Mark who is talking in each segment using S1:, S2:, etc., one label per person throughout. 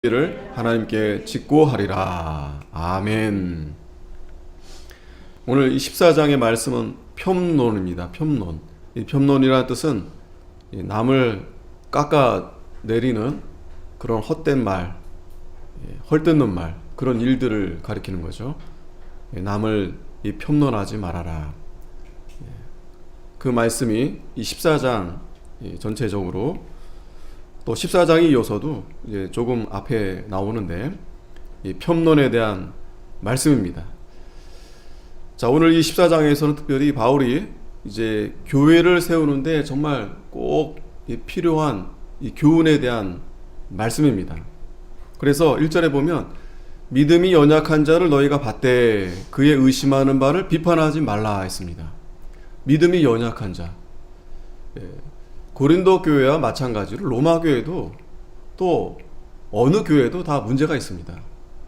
S1: 를 하나님께 짓고 하리라. 아멘. 오늘 이 14장의 말씀은 폄론입니다. 폄론. 이 폄론이라는 뜻은 남을 깎아 내리는 그런 헛된 말, 헐뜯는 말, 그런 일들을 가리키는 거죠. 남을 폄론하지 말아라. 그 말씀이 이 14장 전체적으로, 또 14장이 이어서도 이제 조금 앞에 나오는데 이 폄론에 대한 말씀입니다. 자, 오늘 이 14장에서는 특별히 바울이 이제 교회를 세우는데 정말 꼭 필요한 이 교훈에 대한 말씀입니다. 그래서 1절에 보면 믿음이 연약한 자를 너희가 받되 그의 의심하는 바를 비판하지 말라 했습니다. 믿음이 연약한 자. 고린도 교회와 마찬가지로 로마 교회도 또 어느 교회도 다 문제가 있습니다.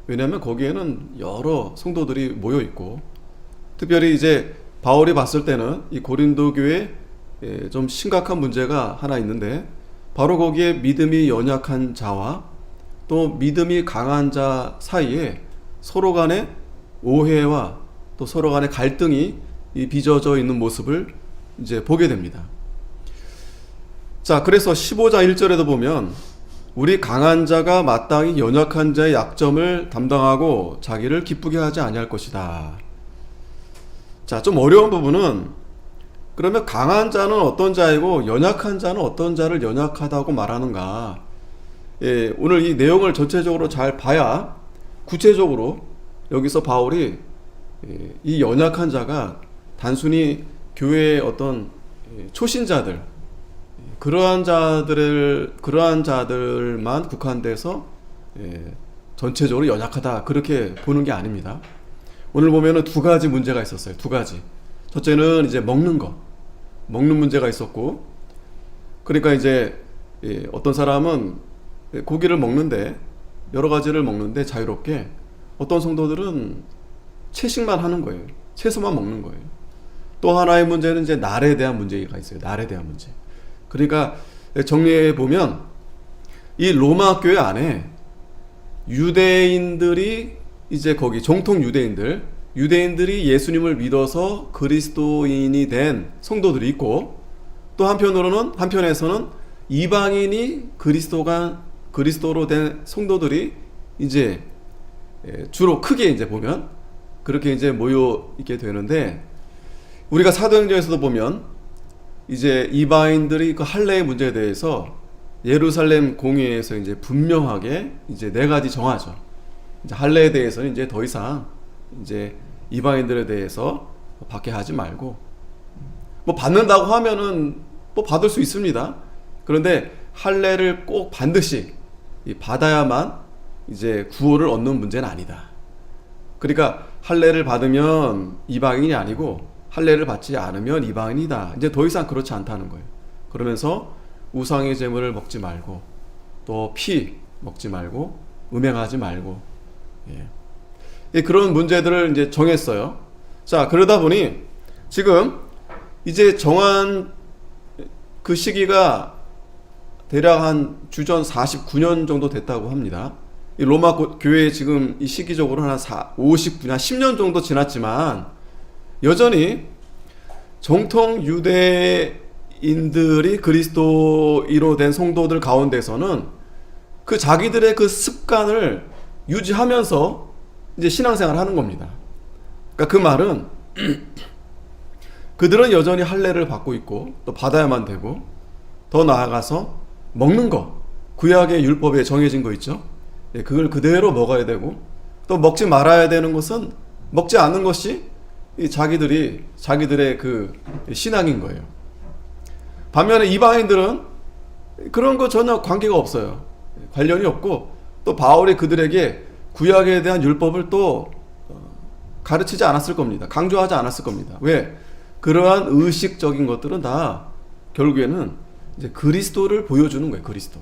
S1: 왜냐하면 거기에는 여러 성도들이 모여 있고, 특별히 이제 바울이 봤을 때는 이 고린도 교회에 좀 심각한 문제가 하나 있는데, 바로 거기에 믿음이 연약한 자와 또 믿음이 강한 자 사이에 서로 간의 오해와 또 서로 간의 갈등이 빚어져 있는 모습을 이제 보게 됩니다. 자, 그래서 15장 1절에도 보면 우리 강한 자가 마땅히 연약한 자의 약점을 담당하고 자기를 기쁘게 하지 아니할 것이다. 자, 좀 어려운 부분은, 그러면 강한 자는 어떤 자이고 연약한 자는 어떤 자를 연약하다고 말하는가. 오늘 이 내용을 전체적으로 잘 봐야 구체적으로 여기서 바울이 이 연약한 자가 단순히 교회의 어떤 초신자들, 그러한 자들만 국한돼서 전체적으로 연약하다 그렇게 보는 게 아닙니다. 오늘 보면은 두 가지 문제가 있었어요. 두 가지. 첫째는 이제 먹는 문제가 있었고, 그러니까 이제 어떤 사람은 고기를 먹는데, 여러 가지를 먹는데 자유롭게, 어떤 성도들은 채식만 하는 거예요. 채소만 먹는 거예요. 또 하나의 문제는 이제 날에 대한 문제가 있어요. 날에 대한 문제. 그러니까 정리해 보면 이 로마 교회 안에 유대인들이, 이제 거기 정통 유대인들이 예수님을 믿어서 그리스도인이 된 성도들이 있고, 또 한편에서는 이방인이 그리스도로 된 성도들이 이제 주로 크게 이제 보면 그렇게 이제 모여 있게 되는데, 우리가 사도행전에서도 보면 이제 이방인들이 그 할례의 문제에 대해서 예루살렘 공회에서 이제 분명하게 이제 네 가지 정하죠. 이제 할례에 대해서는 이제 더 이상 이제 이방인들에 대해서 받게 하지 말고, 뭐 받는다고 하면은 뭐 받을 수 있습니다. 그런데 할례를 꼭 반드시 받아야만 이제 구원을 얻는 문제는 아니다. 그러니까 할례를 받으면 이방인이 아니고 할례를 받지 않으면 이방인이다. 이제 더 이상 그렇지 않다는 거예요. 그러면서 우상의 제물을 먹지 말고, 또 피 먹지 말고, 음행하지 말고, 그런 문제들을 이제 정했어요. 자, 그러다 보니 지금 이제 정한 그 시기가 대략 한 주전 49년 정도 됐다고 합니다. 이 로마 교회 지금 이 시기적으로 한 10년 정도 지났지만, 여전히 정통 유대인들이 그리스도인으로 된 성도들 가운데서는 그 자기들의 그 습관을 유지하면서 이제 신앙생활을 하는 겁니다. 그러니까 그 말은 그들은 여전히 할례를 받고 있고, 또 받아야만 되고, 더 나아가서 먹는 거, 구약의 율법에 정해진 거 있죠. 그걸 그대로 먹어야 되고, 또 먹지 말아야 되는 것은 먹지 않는 것이 자기들의 그 신앙인 거예요. 반면에 이방인들은 그런 거 전혀 관계가 없어요. 관련이 없고, 또 바울이 그들에게 구약에 대한 율법을 또 가르치지 않았을 겁니다. 강조하지 않았을 겁니다. 왜? 그러한 의식적인 것들은 다 결국에는 이제 그리스도를 보여주는 거예요. 그리스도.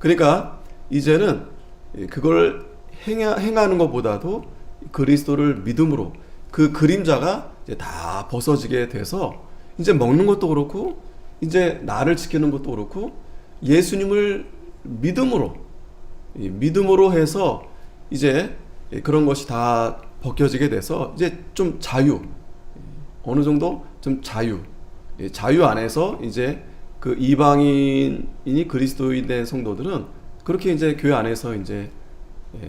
S1: 그러니까 이제는 그걸 행하는 것보다도 그리스도를 믿음으로 그 그림자가 이제 다 벗어지게 돼서, 이제 먹는 것도 그렇고, 이제 나를 지키는 것도 그렇고, 예수님을 믿음으로 이 믿음으로 해서 이제 그런 것이 다 벗겨지게 돼서 이제 좀 자유, 어느 정도 좀 자유 안에서 이제 그 이방인이 그리스도인 된 성도들은 그렇게 이제 교회 안에서 이제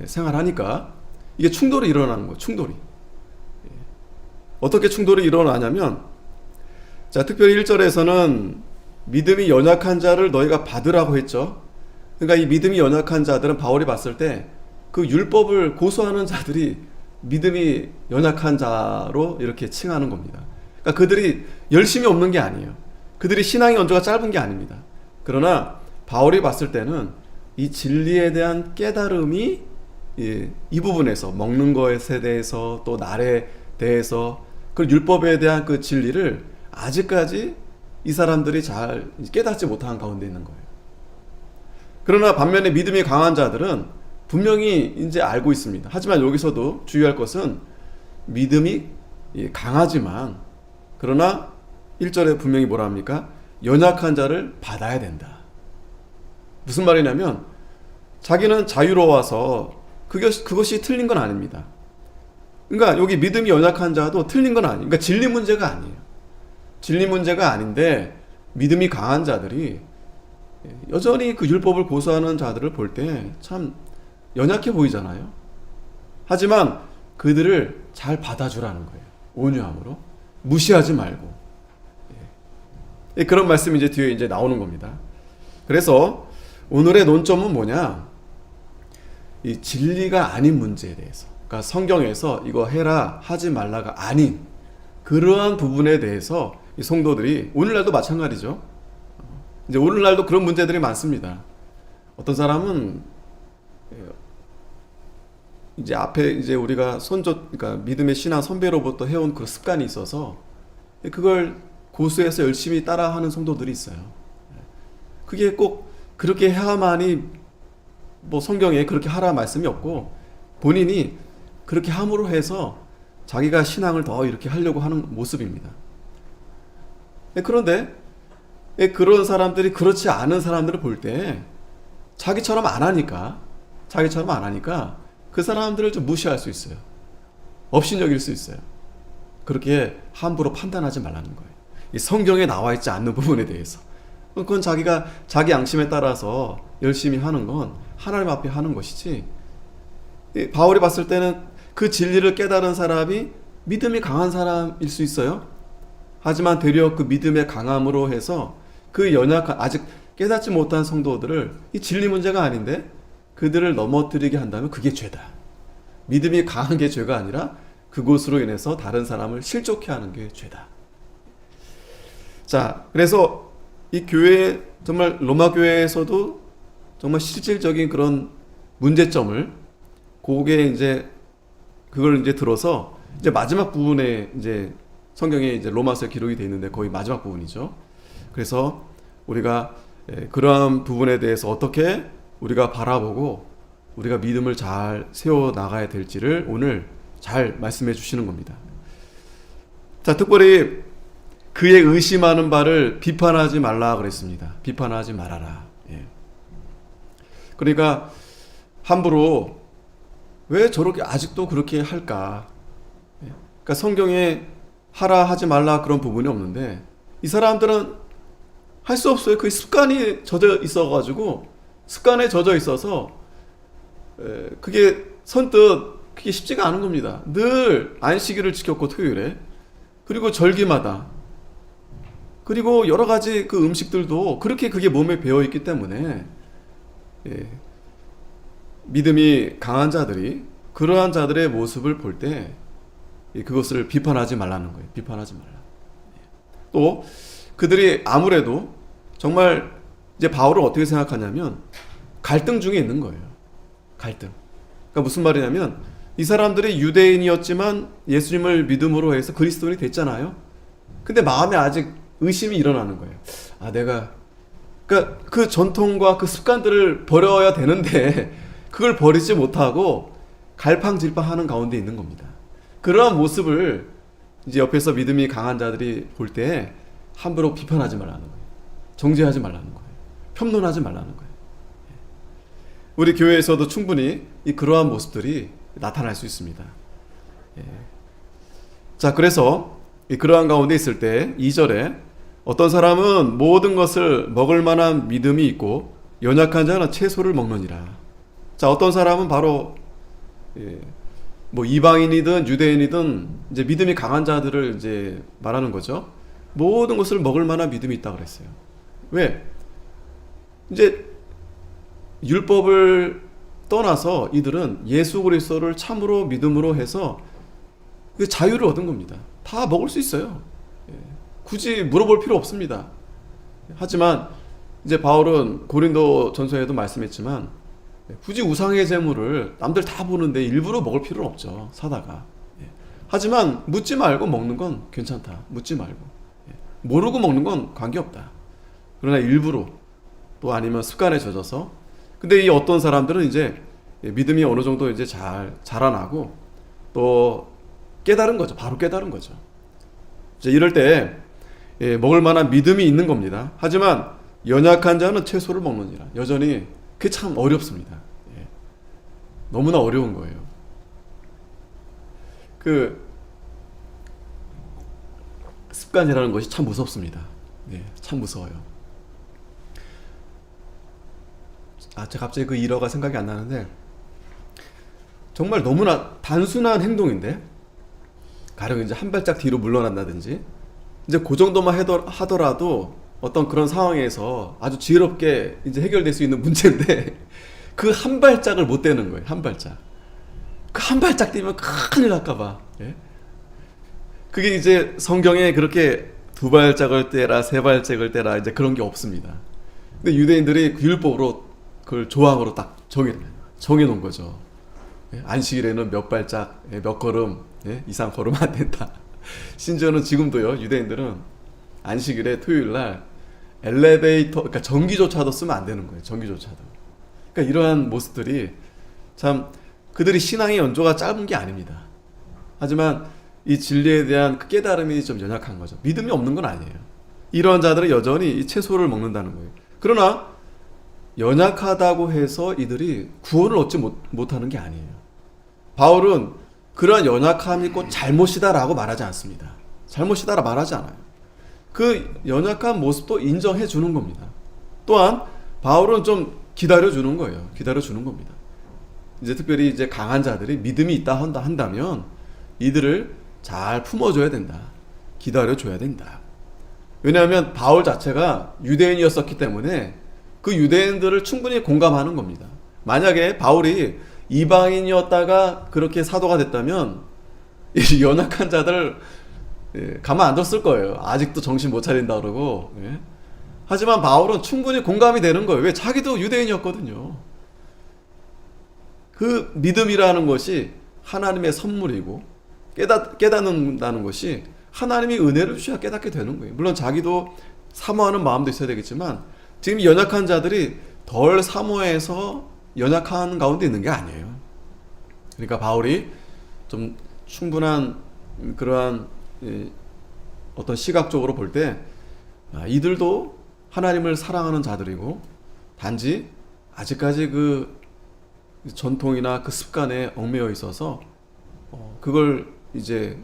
S1: 생활하니까 이게 충돌이 일어나는 거예요. 충돌이. 어떻게 충돌이 일어나냐면, 자, 특별히 1절에서는 믿음이 연약한 자를 너희가 받으라고 했죠. 그러니까 이 믿음이 연약한 자들은 바울이 봤을 때 그 율법을 고수하는 자들이 믿음이 연약한 자로 이렇게 칭하는 겁니다. 그러니까 그들이 열심이 없는 게 아니에요. 그들이 신앙의 연조가 짧은 게 아닙니다. 그러나 바울이 봤을 때는 이 진리에 대한 깨달음이 이 부분에서 먹는 것에 대해서 또 날에 대해서 그 율법에 대한 그 진리를 아직까지 이 사람들이 잘 깨닫지 못한 가운데 있는 거예요. 그러나 반면에 믿음이 강한 자들은 분명히 이제 알고 있습니다. 하지만 여기서도 주의할 것은 믿음이 강하지만 그러나 1절에 분명히 뭐라 합니까? 연약한 자를 받아야 된다. 무슨 말이냐면 자기는 자유로워서 그것이 틀린 건 아닙니다. 그러니까 여기 믿음이 연약한 자도 틀린 건 아니에요. 그러니까 진리 문제가 아니에요. 진리 문제가 아닌데 믿음이 강한 자들이 여전히 그 율법을 고수하는 자들을 볼 때 참 연약해 보이잖아요. 하지만 그들을 잘 받아주라는 거예요. 온유함으로. 무시하지 말고. 그런 말씀이 이제 뒤에 이제 나오는 겁니다. 그래서 오늘의 논점은 뭐냐? 이 진리가 아닌 문제에 대해서. 그러니까 성경에서 이거 해라, 하지 말라가 아닌 그러한 부분에 대해서 이 성도들이 오늘날도 마찬가지죠. 이제 오늘날도 그런 문제들이 많습니다. 어떤 사람은 이제 앞에 이제 우리가 그러니까 믿음의 신앙 선배로부터 해온 그 습관이 있어서 그걸 고수해서 열심히 따라하는 성도들이 있어요. 그게 꼭 그렇게 해야만이 뭐 성경에 그렇게 하라 말씀이 없고 본인이 그렇게 함으로 해서 자기가 신앙을 더 이렇게 하려고 하는 모습입니다. 그런데 그런 사람들이 그렇지 않은 사람들을 볼 때 자기처럼 안 하니까 그 사람들을 좀 무시할 수 있어요. 업신여길 수 있어요. 그렇게 함부로 판단하지 말라는 거예요. 이 성경에 나와 있지 않는 부분에 대해서. 그건 자기가 자기 양심에 따라서 열심히 하는 건 하나님 앞에 하는 것이지. 바울이 봤을 때는 그 진리를 깨달은 사람이 믿음이 강한 사람일 수 있어요. 하지만 되려 그 믿음의 강함으로 해서 그 연약한 아직 깨닫지 못한 성도들을 이 진리 문제가 아닌데 그들을 넘어뜨리게 한다면 그게 죄다. 믿음이 강한 게 죄가 아니라 그것으로 인해서 다른 사람을 실족해 하는 게 죄다. 자, 그래서 이 교회 정말 로마 교회에서도 정말 실질적인 그런 문제점을 그걸 이제 들어서 이제 마지막 부분에 이제 성경에 이제 로마서에 기록이 되어 있는데 거의 마지막 부분이죠. 그래서 우리가 그러한 부분에 대해서 어떻게 우리가 바라보고 우리가 믿음을 잘 세워 나가야 될지를 오늘 잘 말씀해 주시는 겁니다. 자, 특별히 그의 의심하는 바를 비판하지 말라 그랬습니다. 비판하지 말아라. 그러니까 함부로 왜 저렇게 아직도 그렇게 할까? 그러니까 성경에 하라 하지 말라 그런 부분이 없는데 이 사람들은 할 수 없어요. 그 습관에 젖어 있어서 그게 선뜻 그게 쉽지가 않은 겁니다. 늘 안식일을 지켰고 토요일에 그리고 절기마다 그리고 여러 가지 그 음식들도 그렇게 그게 몸에 배어 있기 때문에 믿음이 강한 자들이 그러한 자들의 모습을 볼 때 그것을 비판하지 말라는 거예요. 비판하지 말라. 또 그들이 아무래도 정말 이제 바울을 어떻게 생각하냐면 갈등 중에 있는 거예요. 갈등. 그러니까 무슨 말이냐면 이 사람들이 유대인이었지만 예수님을 믿음으로 해서 그리스도인이 됐잖아요. 근데 마음에 아직 의심이 일어나는 거예요. 그러니까 그 전통과 그 습관들을 버려야 되는데 그걸 버리지 못하고 갈팡질팡하는 가운데 있는 겁니다. 그러한 모습을 이제 옆에서 믿음이 강한 자들이 볼 때 함부로 비판하지 말라는 거예요. 정죄하지 말라는 거예요. 편론하지 말라는 거예요. 우리 교회에서도 충분히 그러한 모습들이 나타날 수 있습니다. 예. 자, 그래서 그러한 가운데 있을 때 2절에 어떤 사람은 모든 것을 먹을 만한 믿음이 있고 연약한 자는 채소를 먹느니라. 자, 어떤 사람은 바로 뭐 이방인이든 유대인이든 이제 믿음이 강한 자들을 이제 말하는 거죠. 모든 것을 먹을 만한 믿음이 있다 그랬어요. 왜? 이제 율법을 떠나서 이들은 예수 그리스도를 참으로 믿음으로 해서 그 자유를 얻은 겁니다. 다 먹을 수 있어요. 굳이 물어볼 필요 없습니다. 하지만 이제 바울은 고린도 전서에도 말씀했지만 굳이 우상의 제물을 남들 다 보는데 일부러 먹을 필요는 없죠. 사다가. 하지만 묻지 말고 먹는 건 괜찮다. 묻지 말고. 모르고 먹는 건 관계없다. 그러나 일부러 또 아니면 습관에 젖어서, 근데 이 어떤 사람들은 이제 믿음이 어느 정도 이제 잘 자라나고 또 깨달은 거죠. 바로 깨달은 거죠. 이제 이럴 때 먹을 만한 믿음이 있는 겁니다. 하지만 연약한 자는 채소를 먹느니라. 여전히 그게 참 어렵습니다. 너무나 어려운 거예요. 그 습관이라는 것이 참 무섭습니다. 참 무서워요. 제가 갑자기 그 일화가 생각이 안 나는데, 정말 너무나 단순한 행동인데, 가령 이제 한 발짝 뒤로 물러난다든지, 이제 그 정도만 하더라도 어떤 그런 상황에서 아주 지혜롭게 이제 해결될 수 있는 문제인데, 그 한 발짝을 못 떼는 거예요. 한 발짝. 그 한 발짝 떼면 큰일 날까봐. 그게 이제 성경에 그렇게 두 발짝을 떼라, 세 발짝을 떼라, 이제 그런 게 없습니다. 근데 유대인들이 그 율법으로 그걸 조항으로 딱 정해놓은 거죠. 안식일에는 몇 발짝, 몇 걸음 이상 걸으면 안 된다. 심지어는 지금도요, 유대인들은 안식일에 토요일날 엘리베이터, 그러니까 전기조차도 쓰면 안 되는 거예요. 전기조차도. 그러니까 이러한 모습들이 참 그들이 신앙의 연조가 짧은 게 아닙니다. 하지만 이 진리에 대한 그 깨달음이 좀 연약한 거죠. 믿음이 없는 건 아니에요. 이러한 자들은 여전히 이 채소를 먹는다는 거예요. 그러나 연약하다고 해서 이들이 구원을 얻지 못하는 게 아니에요. 바울은 그러한 연약함이 꼭 잘못이다라고 말하지 않습니다. 잘못이다라 말하지 않아요. 그 연약한 모습도 인정해 주는 겁니다. 또한 바울은 좀 기다려 주는 거예요. 기다려 주는 겁니다. 이제 특별히 이제 강한 자들이 믿음이 있다 한다면 이들을 잘 품어줘야 된다. 기다려 줘야 된다. 왜냐하면 바울 자체가 유대인이었었기 때문에 그 유대인들을 충분히 공감하는 겁니다. 만약에 바울이 이방인이었다가 그렇게 사도가 됐다면 이 연약한 자들 가만 안 뒀을 거예요. 아직도 정신 못 차린다 그러고. 하지만 바울은 충분히 공감이 되는 거예요. 왜? 자기도 유대인이었거든요. 그 믿음이라는 것이 하나님의 선물이고 깨닫는다는 것이 하나님이 은혜를 주셔야 깨닫게 되는 거예요. 물론 자기도 사모하는 마음도 있어야 되겠지만 지금 연약한 자들이 덜 사모해서 연약한 가운데 있는 게 아니에요. 그러니까 바울이 좀 충분한 그러한 어떤 시각적으로 볼 때 이들도 하나님을 사랑하는 자들이고 단지 아직까지 그 전통이나 그 습관에 얽매여 있어서 그걸 이제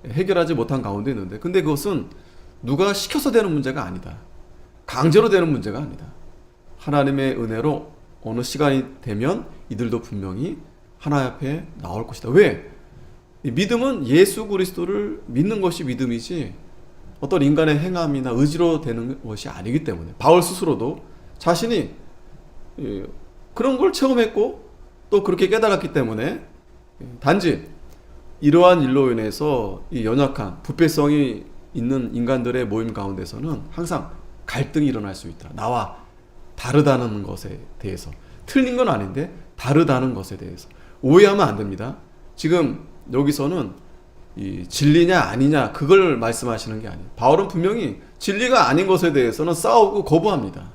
S1: 해결하지 못한 가운데 있는데, 근데 그것은 누가 시켜서 되는 문제가 아니다. 강제로 되는 문제가 아니다. 하나님의 은혜로 어느 시간이 되면 이들도 분명히 하나님 앞에 나올 것이다. 왜? 믿음은 예수 그리스도를 믿는 것이 믿음이지 어떤 인간의 행함이나 의지로 되는 것이 아니기 때문에 바울 스스로도 자신이 그런 걸 체험했고 또 그렇게 깨달았기 때문에 단지 이러한 일로 인해서 이 연약한 부패성이 있는 인간들의 모임 가운데서는 항상 갈등이 일어날 수 있다. 나와 다르다는 것에 대해서, 틀린 건 아닌데 다르다는 것에 대해서 오해하면 안 됩니다. 지금 여기서는 이 진리냐 아니냐 그걸 말씀하시는 게 아니에요. 바울은 분명히 진리가 아닌 것에 대해서는 싸우고 거부합니다.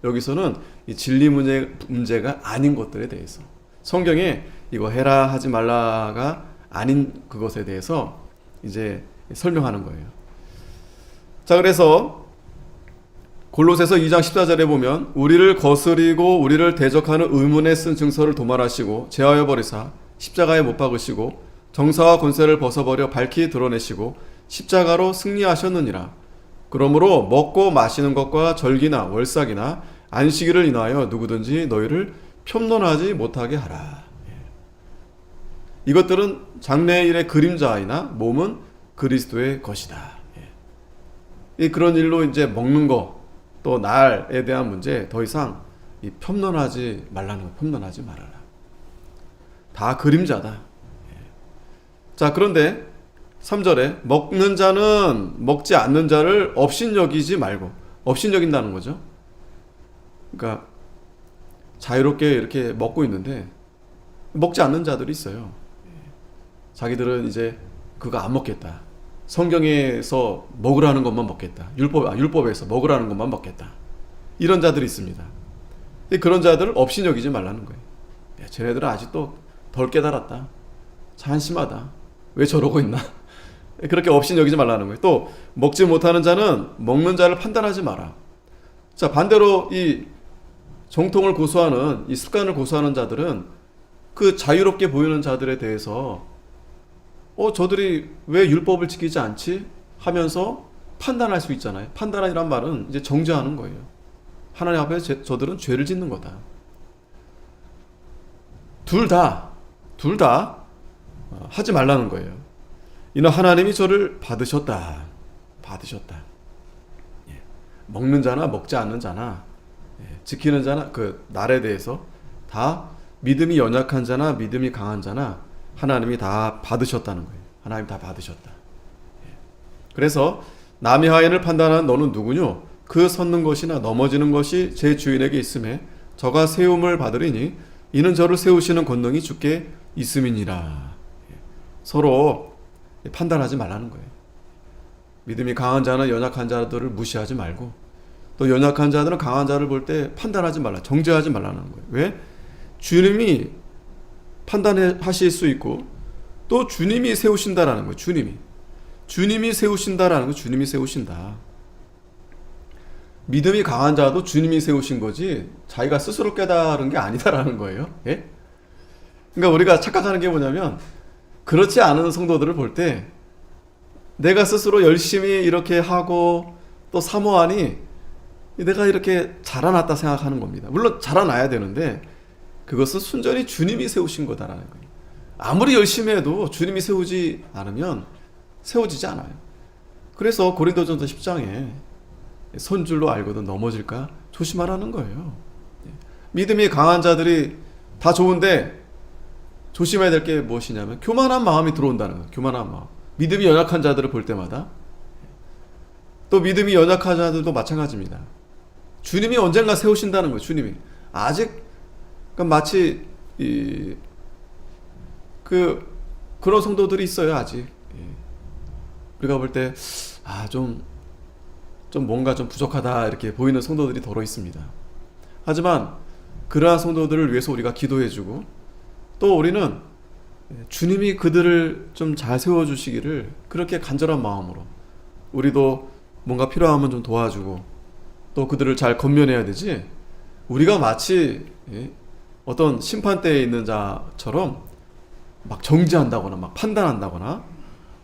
S1: 여기서는 이 진리 문제가 아닌 것들에 대해서, 성경에 이거 해라 하지 말라가 아닌 그것에 대해서 이제 설명하는 거예요. 자, 그래서 골로새서 2장 14절에 보면 우리를 거스리고 우리를 대적하는 의문에 쓴 증서를 도말하시고 제하여 버리사 십자가에 못 박으시고 정사와 권세를 벗어버려 밝히 드러내시고 십자가로 승리하셨느니라. 그러므로 먹고 마시는 것과 절기나 월삭이나 안식일을 인하여 누구든지 너희를 편론하지 못하게 하라. 이것들은 장래일의 그림자이나 몸은 그리스도의 것이다. 그런 일로 이제 먹는 거, 또 날에 대한 문제 더 이상 편론하지 말라는 거, 편론하지 말아라. 다 그림자다. 자, 그런데 3절에 먹는 자는 먹지 않는 자를 업신여기지 말고, 업신여긴다는 거죠. 그러니까 자유롭게 이렇게 먹고 있는데 먹지 않는 자들이 있어요. 자기들은 이제 그거 안 먹겠다. 성경에서 먹으라는 것만 먹겠다. 율법에서 먹으라는 것만 먹겠다. 이런 자들이 있습니다. 그런 자들을 업신여기지 말라는 거예요. 야, 쟤네들은 아직도 덜 깨달았다. 참 한심하다. 왜 저러고 있나? 그렇게 업신여기지 말라는 거예요. 또 먹지 못하는 자는 먹는 자를 판단하지 마라. 자, 반대로 이 정통을 고수하는, 이 습관을 고수하는 자들은 그 자유롭게 보이는 자들에 대해서 저들이 왜 율법을 지키지 않지? 하면서 판단할 수 있잖아요. 판단이란 말은 이제 정죄하는 거예요. 하나님 앞에 저들은 죄를 짓는 거다. 둘 다 하지 말라는 거예요. 이는 하나님이 저를 받으셨다. 먹는 자나 먹지 않는 자나 지키는 자나 그 날에 대해서 다 믿음이 연약한 자나 믿음이 강한 자나 하나님이 다 받으셨다는 거예요. 하나님 다 받으셨다. 그래서 남의 하인을 판단하는 너는 누구뇨? 그 섰는 것이나 넘어지는 것이 제 주인에게 있음에 저가 세움을 받으리니 이는 저를 세우시는 권능이 주께 있음이니라. 서로 판단하지 말라는 거예요. 믿음이 강한 자는 연약한 자들을 무시하지 말고, 또 연약한 자들은 강한 자를 볼 때 판단하지 말라, 정죄하지 말라는 거예요. 왜? 주님이 판단하실 수 있고 또 주님이 세우신다라는 거예요. 주님이 세우신다라는 거예요. 주님이 세우신다. 믿음이 강한 자도 주님이 세우신 거지 자기가 스스로 깨달은 게 아니다라는 거예요. 예? 그러니까 우리가 착각하는 게 뭐냐면, 그렇지 않은 성도들을 볼 때 내가 스스로 열심히 이렇게 하고 또 사모하니 내가 이렇게 자라났다 생각하는 겁니다. 물론 자라나야 되는데 그것은 순전히 주님이 세우신 거다라는 거예요. 아무리 열심히 해도 주님이 세우지 않으면 세워지지 않아요. 그래서 고린도전서 10장에 손줄로 알거든 넘어질까 조심하라는 거예요. 믿음이 강한 자들이 다 좋은데 조심해야 될 게 무엇이냐면 교만한 마음이 들어온다는 거예요. 교만한 마음. 믿음이 연약한 자들을 볼 때마다, 또 믿음이 연약한 자들도 마찬가지입니다. 주님이 언젠가 세우신다는 거예요. 주님이 아직 그러니까 마치 그런 성도들이 있어요. 아직 우리가 볼 때 좀 뭔가 좀 부족하다 이렇게 보이는 성도들이 더러 있습니다. 하지만 그러한 성도들을 위해서 우리가 기도해주고, 또 우리는 주님이 그들을 좀 잘 세워주시기를 그렇게 간절한 마음으로, 우리도 뭔가 필요하면 좀 도와주고 또 그들을 잘 건면해야 되지, 우리가 마치 어떤 심판대에 있는 자처럼 막 정죄한다거나 막 판단한다거나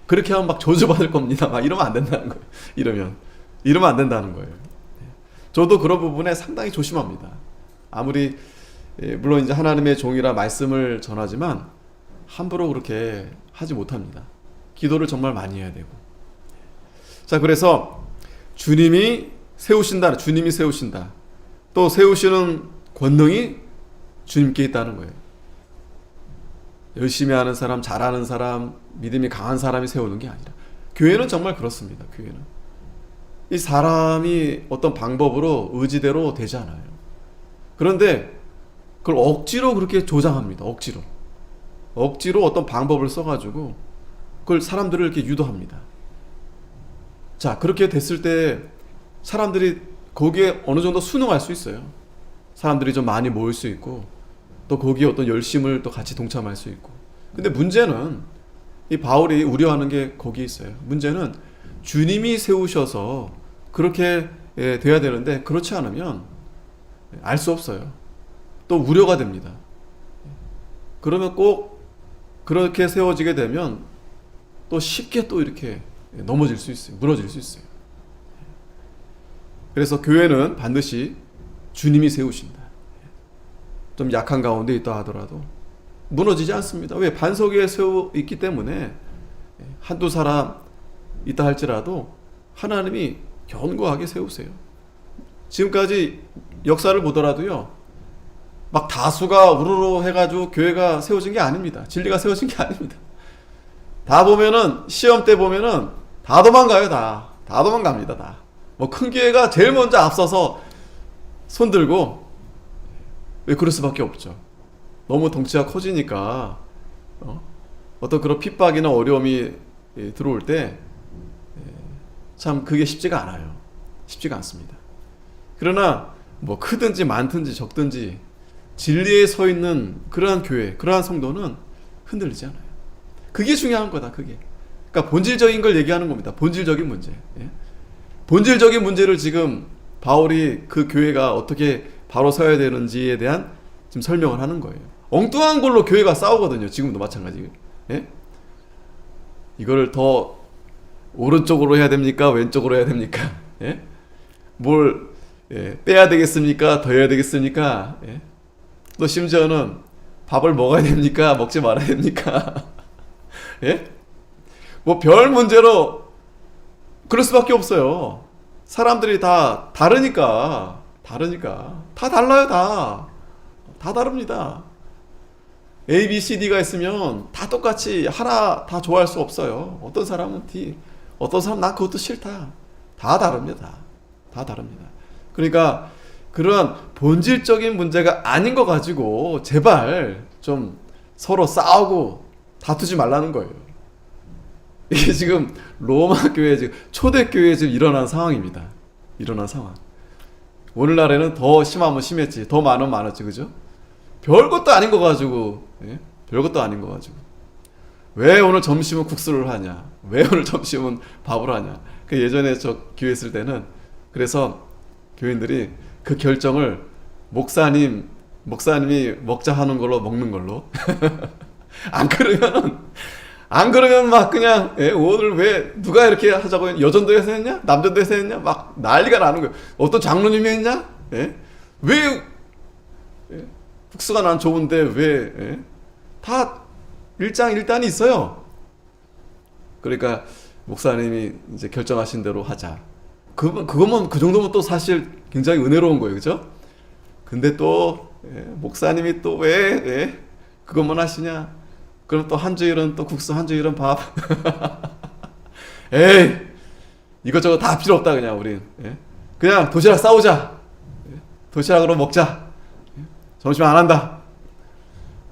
S1: 그렇게 하면 막 저주받을 겁니다. 막 이러면 안 된다는 거예요. 이러면 안 된다는 거예요. 저도 그런 부분에 상당히 조심합니다. 아무리 물론 이제 하나님의 종이라 말씀을 전하지만 함부로 그렇게 하지 못합니다. 기도를 정말 많이 해야 되고. 자, 그래서 주님이 세우신다. 또 세우시는 권능이 주님께 있다는 거예요. 열심히 하는 사람, 잘하는 사람, 믿음이 강한 사람이 세우는 게 아니라, 교회는 정말 그렇습니다. 교회는 이 사람이 어떤 방법으로 의지대로 되지 않아요. 그런데 그걸 억지로 그렇게 조장합니다. 억지로 어떤 방법을 써가지고 그걸 사람들을 이렇게 유도합니다. 자, 그렇게 됐을 때 사람들이 거기에 어느 정도 순응할 수 있어요. 사람들이 좀 많이 모일 수 있고, 또 거기에 어떤 열심을 또 같이 동참할 수 있고. 근데 문제는 이 바울이 우려하는 게 거기에 있어요. 문제는 주님이 세우셔서 그렇게 돼야 되는데 그렇지 않으면 알 수 없어요. 또 우려가 됩니다. 그러면 꼭 그렇게 세워지게 되면 또 쉽게 또 이렇게 넘어질 수 있어요. 무너질 수 있어요. 그래서 교회는 반드시 주님이 세우신다. 좀 약한 가운데 있다 하더라도 무너지지 않습니다. 왜? 반석 위에 세워 있기 때문에 한두 사람 있다 할지라도 하나님이 견고하게 세우세요. 지금까지 역사를 보더라도요, 막 다수가 우르르 해가지고 교회가 세워진 게 아닙니다. 진리가 세워진 게 아닙니다. 다 보면은, 시험 때 보면은 다 도망가요. 다 도망갑니다. 다. 뭐 큰 교회가 제일 먼저 앞서서 손 들고, 왜 그럴 수밖에 없죠. 너무 덩치가 커지니까 어떤 그런 핍박이나 어려움이 들어올 때 참 그게 쉽지가 않아요. 쉽지가 않습니다. 그러나 뭐 크든지 많든지 적든지 진리에 서 있는 그러한 교회, 그러한 성도는 흔들리지 않아요. 그게 중요한 거다. 그게. 그러니까 본질적인 걸 얘기하는 겁니다. 본질적인 문제. 본질적인 문제를 지금 바울이 그 교회가 어떻게 바로 서야 되는지에 대한 지금 설명을 하는 거예요. 엉뚱한 걸로 교회가 싸우거든요. 지금도 마찬가지예요. 이거를 더 오른쪽으로 해야 됩니까? 왼쪽으로 해야 됩니까? 뭘 빼야 되겠습니까? 더 해야 되겠습니까? 또 심지어는 밥을 먹어야 됩니까? 먹지 말아야 됩니까? 뭐 별 문제로 그럴 수밖에 없어요. 사람들이 다 다르니까 다 달라요. 다 다릅니다. A, B, C, D가 있으면 다 똑같이 하나 다 좋아할 수 없어요. 어떤 사람은 D, 어떤 사람은 난 그것도 싫다. 다 다릅니다. 다 다릅니다. 그러니까 그런 본질적인 문제가 아닌 거 가지고 제발 좀 서로 싸우고 다투지 말라는 거예요. 이게 지금 로마 교회, 지금 초대교회에 지금 일어난 상황입니다. 일어난 상황. 오늘날에는 더 심하면 심했지, 더 많으면 많았지, 그죠? 별것도 아닌 거 가지고, 별것도 아닌 거 가지고. 왜 오늘 점심은 국수를 하냐? 왜 오늘 점심은 밥을 하냐? 그 예전에 저 교회 있을 때는 그래서 교인들이 그 결정을 목사님이 먹자 하는 걸로 먹는 걸로. 안 그러면 막 그냥 오늘 왜 누가 이렇게 하자고 여전도에서 했냐? 남전도에서 했냐? 막 난리가 나는 거예요. 어떤 장로님이 했냐? 왜 국수가 난 좋은데 왜 다 일장일단이 있어요. 그러니까 목사님이 이제 결정하신 대로 하자. 그거면 그 정도면 또 사실 굉장히 은혜로운 거예요, 그죠? 근데 또 목사님이 또 왜 그것만 하시냐? 그럼 또 한 주일은 또 국수, 한 주일은 밥. 에이, 이것저것 다 필요 없다 그냥 우린. 그냥 도시락 싸우자. 도시락으로 먹자. 점심 안 한다.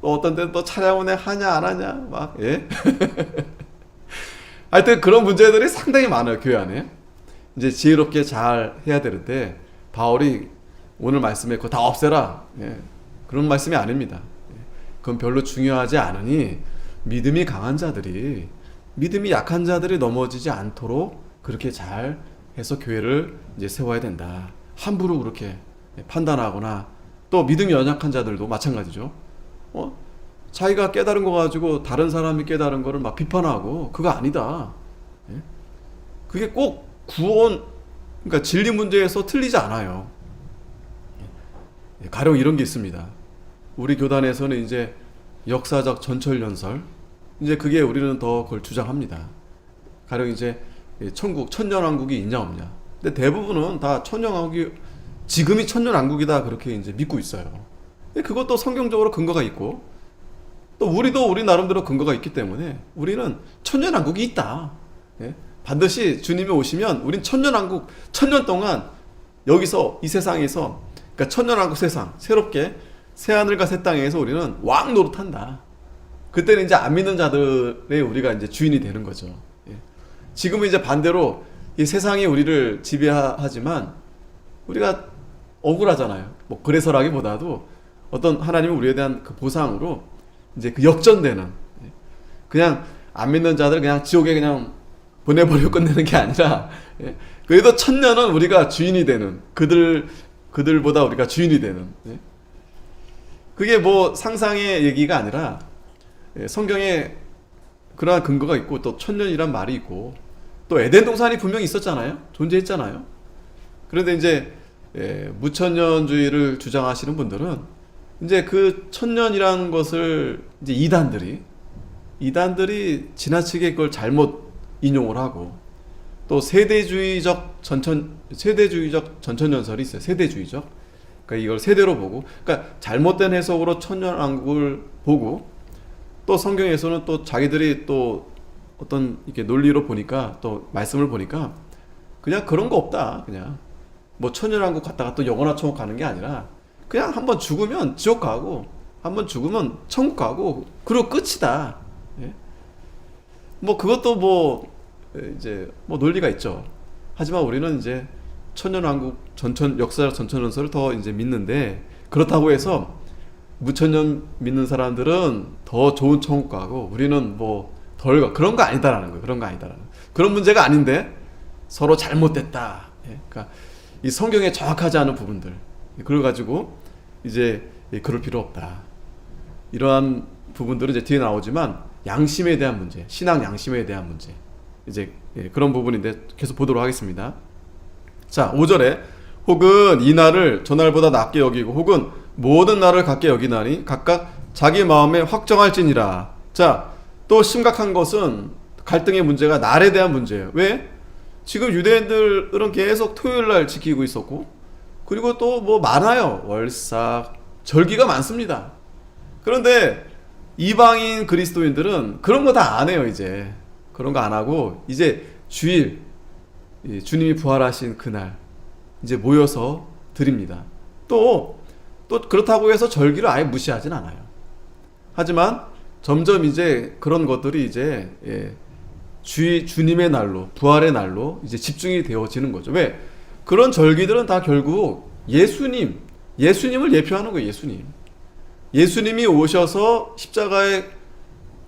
S1: 또 어떤 데는 또 차량 운행 하냐 안 하냐 막. 하여튼 그런 문제들이 상당히 많아요, 교회 안에. 이제 지혜롭게 잘 해야 되는데 바울이 오늘 말씀에 그거 다 없애라, 그런 말씀이 아닙니다. 그건 별로 중요하지 않으니 믿음이 강한 자들이, 믿음이 약한 자들이 넘어지지 않도록 그렇게 잘 해서 교회를 이제 세워야 된다. 함부로 그렇게 판단하거나, 또 믿음이 연약한 자들도 마찬가지죠. 자기가 깨달은 거 가지고 다른 사람이 깨달은 거를 막 비판하고 그거 아니다. 그게 꼭 구원, 그러니까 진리 문제에서 틀리지 않아요. 가령 이런 게 있습니다. 우리 교단에서는 이제 역사적 전철연설, 이제 그게 우리는 더 그걸 주장합니다. 가령 이제 천국, 천년왕국이 있냐 없냐. 근데 대부분은 다 천년왕국이, 지금이 천년왕국이다 그렇게 이제 믿고 있어요. 근데 그것도 성경적으로 근거가 있고, 또 우리도 우리 나름대로 근거가 있기 때문에 우리는 천년왕국이 있다. 반드시 주님이 오시면 우린 천년왕국, 천년 동안 여기서 이 세상에서, 그러니까 천년왕국 세상, 새롭게 새하늘과 새 땅에서 우리는 왕 노릇한다. 그때는 이제 안 믿는 자들의 우리가 이제 주인이 되는 거죠. 지금은 이제 반대로 이 세상이 우리를 지배하지만 우리가 억울하잖아요. 뭐 그래서라기보다도 어떤 하나님은 우리에 대한 그 보상으로 이제 그 역전되는, 그냥 안 믿는 자들 그냥 지옥에 그냥 보내버리고 끝내는 게 아니라 그래도 천년은 우리가 주인이 되는, 그들보다 우리가 주인이 되는. 예? 그게 뭐 상상의 얘기가 아니라 성경에 그러한 근거가 있고, 또 천년이란 말이 있고, 또 에덴 동산이 분명히 있었잖아요. 존재했잖아요. 그런데 이제 무천년주의를 주장하시는 분들은 이제 그 천년이라는 것을 이제 이단들이 지나치게 그걸 잘못 인용을 하고, 또 세대주의적 전천연설이 있어요. 세대주의적. 그러니까 이걸 세대로 보고, 그러니까 잘못된 해석으로 천년왕국을 보고, 또 성경에서는 또 자기들이 또 어떤 이렇게 논리로 보니까, 또 말씀을 보니까 그냥 그런 거 없다. 그냥 뭐 천년왕국 갔다가 또 영원한 천국 가는 게 아니라 그냥 한번 죽으면 지옥 가고 한번 죽으면 천국 가고 그리고 끝이다. 예? 뭐 그것도 뭐 이제 뭐 논리가 있죠. 하지만 우리는 이제 천년왕국 역사적 전천연설을 더 이제 믿는데, 그렇다고 해서 무천년 믿는 사람들은 더 좋은 천국 가고 우리는 뭐 덜 가, 그런 거 아니다라는 거예요. 그런 문제가 아닌데 서로 잘못됐다. 예? 그러니까 이 성경에 정확하지 않은 부분들, 그래 가지고 이제 그럴 필요 없다. 이러한 부분들은 이제 뒤에 나오지만, 양심에 대한 문제, 신앙 양심에 대한 문제, 이제 그런 부분인데 계속 보도록 하겠습니다. 자, 5절에 혹은 이 날을 저 날보다 낮게 여기고 혹은 모든 날을 같게 여기나니 각각 자기 마음에 확정할지니라. 자, 또 심각한 것은 갈등의 문제가 날에 대한 문제예요. 왜? 지금 유대인들은 계속 토요일날 지키고 있었고, 그리고 또 뭐 많아요. 월삭, 절기가 많습니다. 그런데 이방인 그리스도인들은 그런 거 다 안 해요. 이제 그런 거 안 하고 이제 주일, 주님이 부활하신 그날 이제 모여서 드립니다. 또 그렇다고 해서 절기를 아예 무시하진 않아요. 하지만 점점 이제 그런 것들이 이제 주님의 날로, 부활의 날로 이제 집중이 되어지는 거죠. 왜? 그런 절기들은 다 결국 예수님을 예표하는 거예요. 예수님이 오셔서 십자가에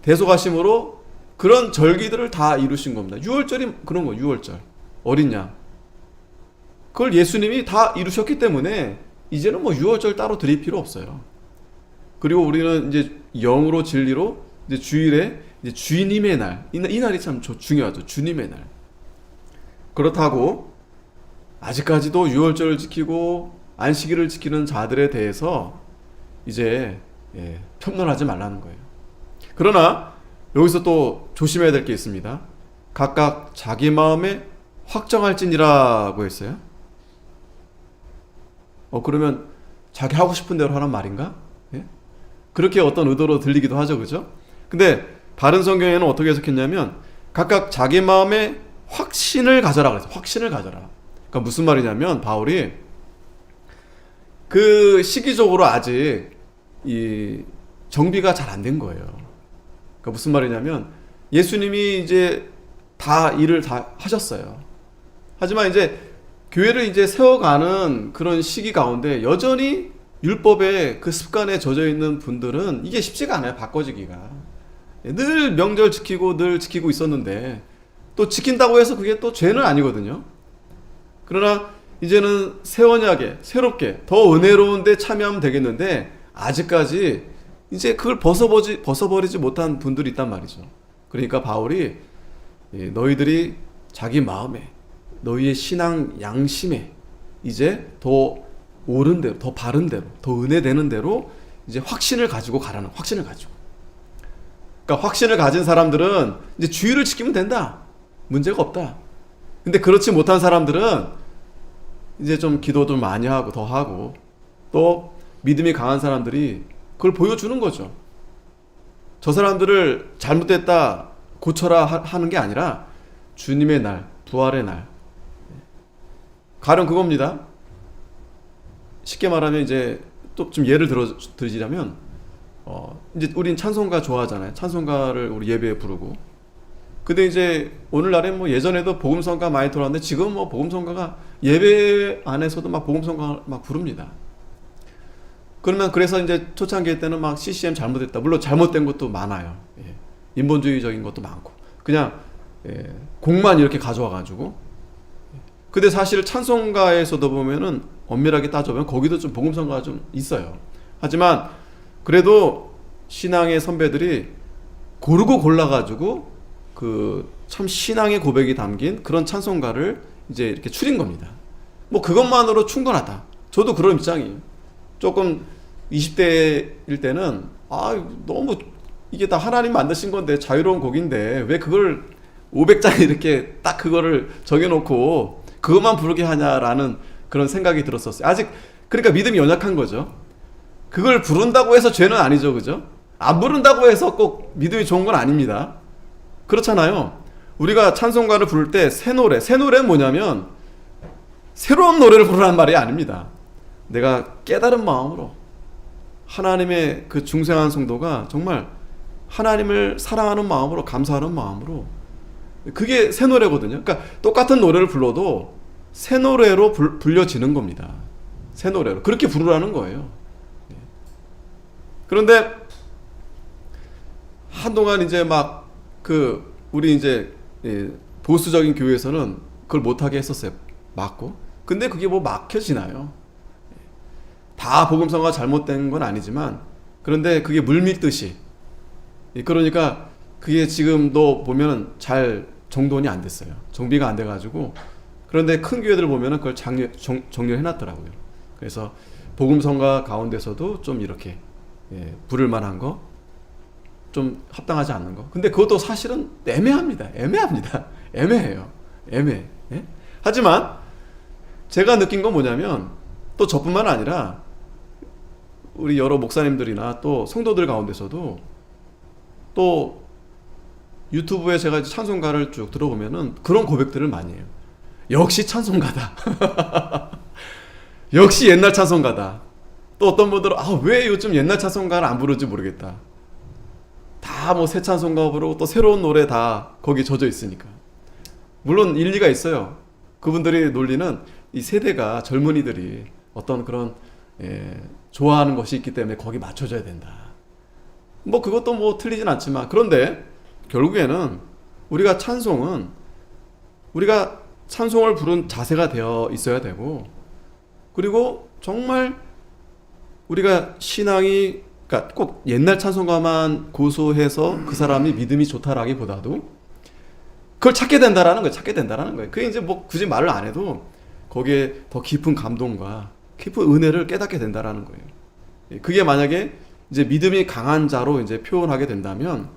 S1: 대속하심으로 그런 절기들을 다 이루신 겁니다. 유월절이 그런 거예요. 유월절, 어린 양, 그걸 예수님이 다 이루셨기 때문에 이제는 뭐 유월절 따로 드릴 필요 없어요. 그리고 우리는 이제 영으로 진리로 이제 주일에 이제 주님의 날, 이 날이 참 중요하죠. 주님의 날. 그렇다고 아직까지도 유월절을 지키고 안식일을 지키는 자들에 대해서 이제 편론하지 말라는 거예요. 그러나 여기서 또 조심해야 될 게 있습니다. 각각 자기 마음에 확정할지니라고 했어요. 그러면 자기 하고 싶은 대로 하란 말인가? 예? 그렇게 어떤 의도로 들리기도 하죠, 그죠? 근데 바른 성경에는 어떻게 해석했냐면 각각 자기 마음에 확신을 가져라 그랬어요. 확신을 가져라. 그러니까 무슨 말이냐면 바울이 그 시기적으로 아직 이 정비가 잘 안 된 거예요. 그러니까 무슨 말이냐면 예수님이 이제 다 일을 다 하셨어요. 하지만 이제 교회를 이제 세워가는 그런 시기 가운데 여전히 율법의 그 습관에 젖어 있는 분들은 이게 쉽지가 않아요. 바꿔지기가. 늘 명절 지키고 늘 지키고 있었는데 또 지킨다고 해서 그게 또 죄는 아니거든요. 그러나 이제는 새 언약에 새롭게 더 은혜로운 데 참여하면 되겠는데 아직까지 이제 그걸 벗어버리지 못한 분들이 있단 말이죠. 그러니까 바울이 너희들이 자기 마음에, 너희의 신앙 양심에 이제 더 옳은 대로, 더 바른 대로, 더 은혜되는 대로 이제 확신을 가지고 가라는, 확신을 가지고. 그러니까 확신을 가진 사람들은 이제 주의를 지키면 된다. 문제가 없다. 근데 그렇지 못한 사람들은 이제 좀 기도도 많이 하고 더 하고 또 믿음이 강한 사람들이 그걸 보여주는 거죠. 저 사람들을 잘못됐다 고쳐라 하는 게 아니라 주님의 날, 부활의 날. 가령 그겁니다. 쉽게 말하면 이제 또 좀 예를 들자면 이제 우린 찬송가 좋아하잖아요. 찬송가를 우리 예배에 부르고. 근데 이제 오늘날에 뭐 예전에도 복음성가 많이 들어왔는데 지금 뭐 복음성가가 예배 안에서도 막 복음성가 막 부릅니다. 그러면 그래서 이제 초창기 때는 막 CCM 잘못했다. 물론 잘못된 것도 많아요. 예. 인본주의적인 것도 많고 그냥 곡만 이렇게 가져와가지고 근데 사실 찬송가에서도 보면은 엄밀하게 따져보면 거기도 좀 복음성가가 좀 있어요. 하지만 그래도 신앙의 선배들이 고르고 골라가지고 그 참 신앙의 고백이 담긴 그런 찬송가를 이제 이렇게 추린 겁니다. 뭐 그것만으로 충분하다. 저도 그런 입장이에요. 조금 20대일 때는 너무 이게 다 하나님 만드신 건데 자유로운 곡인데 왜 그걸 500장에 이렇게 딱 그거를 정해놓고 그것만 부르게 하냐라는 그런 생각이 들었었어요. 아직 그러니까 믿음이 연약한 거죠. 그걸 부른다고 해서 죄는 아니죠, 그죠? 안 부른다고 해서 꼭 믿음이 좋은 건 아닙니다. 그렇잖아요. 우리가 찬송가를 부를 때 새 노래는 뭐냐면 새로운 노래를 부르라는 말이 아닙니다. 내가 깨달은 마음으로 하나님의 그 중생한 성도가 정말 하나님을 사랑하는 마음으로, 감사하는 마음으로, 그게 새 노래거든요. 그러니까 똑같은 노래를 불러도 새 노래로 불려지는 겁니다. 새 노래로 그렇게 부르라는 거예요. 그런데 한동안 이제 막 우리 이제 보수적인 교회에서는 그걸 못하게 했었어요. 막고. 근데 그게 뭐 막혀지나요? 다 복음성가 잘못된 건 아니지만 그런데 그게 물밀듯이, 그러니까 그게 지금도 보면 잘 정돈이 안 됐어요. 정비가 안 돼가지고. 그런데 큰 교회들 보면은 그걸 정렬해놨더라고요. 그래서 복음성가 가운데서도 좀 이렇게 부를 만한 거, 좀 합당하지 않는 거. 근데 그것도 사실은 애매해요. 애매해. 예? 하지만 제가 느낀 건 뭐냐면 또 저뿐만 아니라 우리 여러 목사님들이나 또 성도들 가운데서도 또 유튜브에 제가 찬송가를 쭉 들어보면은 그런 고백들을 많이 해요. 역시 찬송가다. 역시 옛날 찬송가다. 또 어떤 분들은 왜 요즘 옛날 찬송가를 안 부르지 모르겠다. 다 뭐 새 찬송가 부르고 또 새로운 노래 다 거기 젖어 있으니까. 물론 일리가 있어요. 그분들이 논리는 이 세대가, 젊은이들이 어떤 그런 좋아하는 것이 있기 때문에 거기 맞춰줘야 된다. 뭐 그것도 뭐 틀리진 않지만, 그런데 결국에는 우리가 찬송을 부른 자세가 되어 있어야 되고, 그리고 정말 우리가 신앙이, 그러니까 꼭 옛날 찬송가만 고수해서 그 사람이 믿음이 좋다라기보다도 그걸 찾게 된다라는 거예요. 그게 이제 뭐 굳이 말을 안 해도 거기에 더 깊은 감동과 깊은 은혜를 깨닫게 된다라는 거예요. 그게 만약에 이제 믿음이 강한 자로 이제 표현하게 된다면,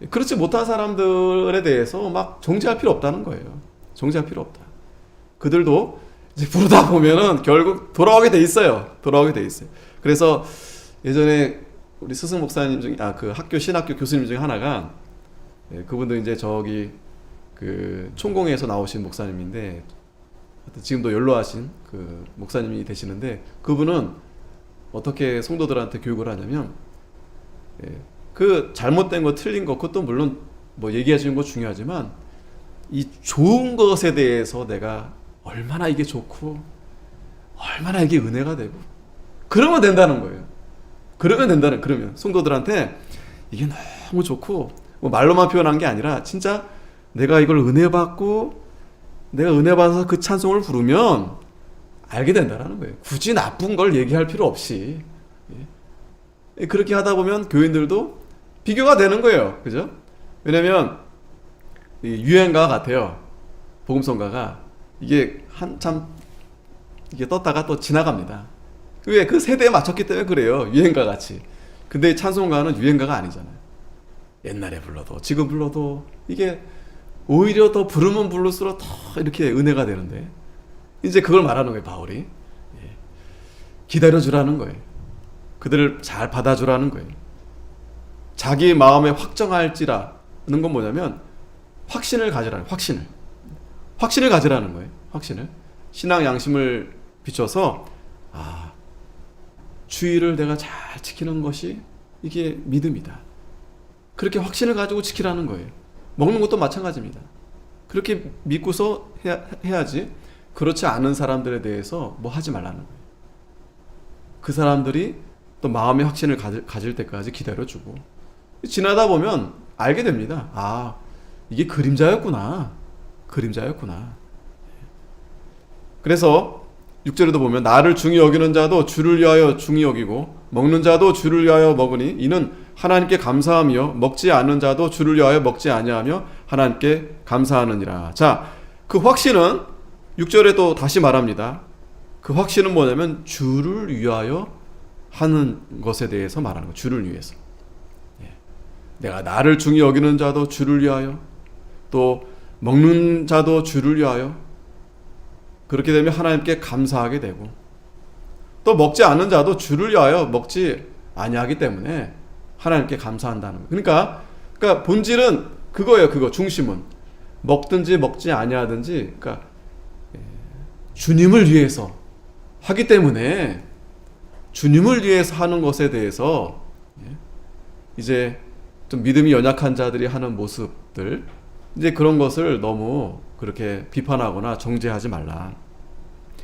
S1: 그렇지 못한 사람들에 대해서 막 정죄할 필요 없다는 거예요. 정죄할 필요 없다. 그들도 이제 부르다 보면은 결국 돌아오게 돼 있어요. 그래서 예전에 우리 스승 목사님 중에 그 신학교 교수님 중에 하나가, 그분도 이제 저기 그 총공회에서 나오신 목사님인데 지금도 연로하신 그 목사님이 되시는데, 그분은 어떻게 성도들한테 교육을 하냐면, 그 잘못된 거, 틀린 거, 그것도 물론 뭐 얘기해 주는 거 중요하지만 이 좋은 것에 대해서 내가 얼마나 이게 좋고 얼마나 이게 은혜가 되고 그러면 된다는 거예요. 그러면 성도들한테 이게 너무 좋고, 뭐 말로만 표현한 게 아니라 진짜 내가 이걸 은혜 받고 내가 은혜 받아서 그 찬송을 부르면 알게 된다라는 거예요. 굳이 나쁜 걸 얘기할 필요 없이. 그렇게 하다 보면 교인들도 비교가 되는 거예요. 그죠? 왜냐면 유행가 같아요. 복음성가가 이게 한참 이게 떴다가 또 지나갑니다. 왜? 그 세대에 맞췄기 때문에 그래요. 유행가 같이. 근데 찬송가는 유행가가 아니잖아요. 옛날에 불러도 지금 불러도 이게 오히려 더 부르면 부를수록 더 이렇게 은혜가 되는데, 이제 그걸 말하는 거예요, 바울이. 기다려주라는 거예요. 그들을 잘 받아주라는 거예요. 자기 마음에 확정할지라는 건 뭐냐면 확신을 가지라는, 확신을 가지라는 거예요. 확신을. 신앙 양심을 비춰서 주의를 내가 잘 지키는 것이 이게 믿음이다. 그렇게 확신을 가지고 지키라는 거예요. 먹는 것도 마찬가지입니다. 그렇게 믿고서 해야지, 그렇지 않은 사람들에 대해서 뭐 하지 말라는 거예요. 그 사람들이 또 마음의 확신을 가질 때까지 기다려주고, 지나다 보면 알게 됩니다. 이게 그림자였구나. 그래서 6절에도 보면 나를 중히 여기는 자도 주를 위하여 중히 여기고 먹는 자도 주를 위하여 먹으니 이는 하나님께 감사하며 먹지 않는 자도 주를 위하여 먹지 아니하며 하나님께 감사하느니라. 자, 그 확신은 6절에 또 다시 말합니다. 그 확신은 뭐냐면 주를 위하여 하는 것에 대해서 말하는 거예요. 주를 위해서. 내가 나를 중히 여기는 자도 주를 위하여, 또 먹는 자도 주를 위하여, 그렇게 되면 하나님께 감사하게 되고, 또 먹지 않는 자도 주를 위하여 먹지 아니하기 때문에 하나님께 감사한다는 거예요. 그러니까 본질은 그거예요. 그거 중심은 먹든지 먹지 아니하든지, 그러니까 주님을 위해서 하기 때문에 주님을 위해서 하는 것에 대해서 이제 좀 믿음이 연약한 자들이 하는 모습들, 이제 그런 것을 너무 그렇게 비판하거나 정죄하지 말라.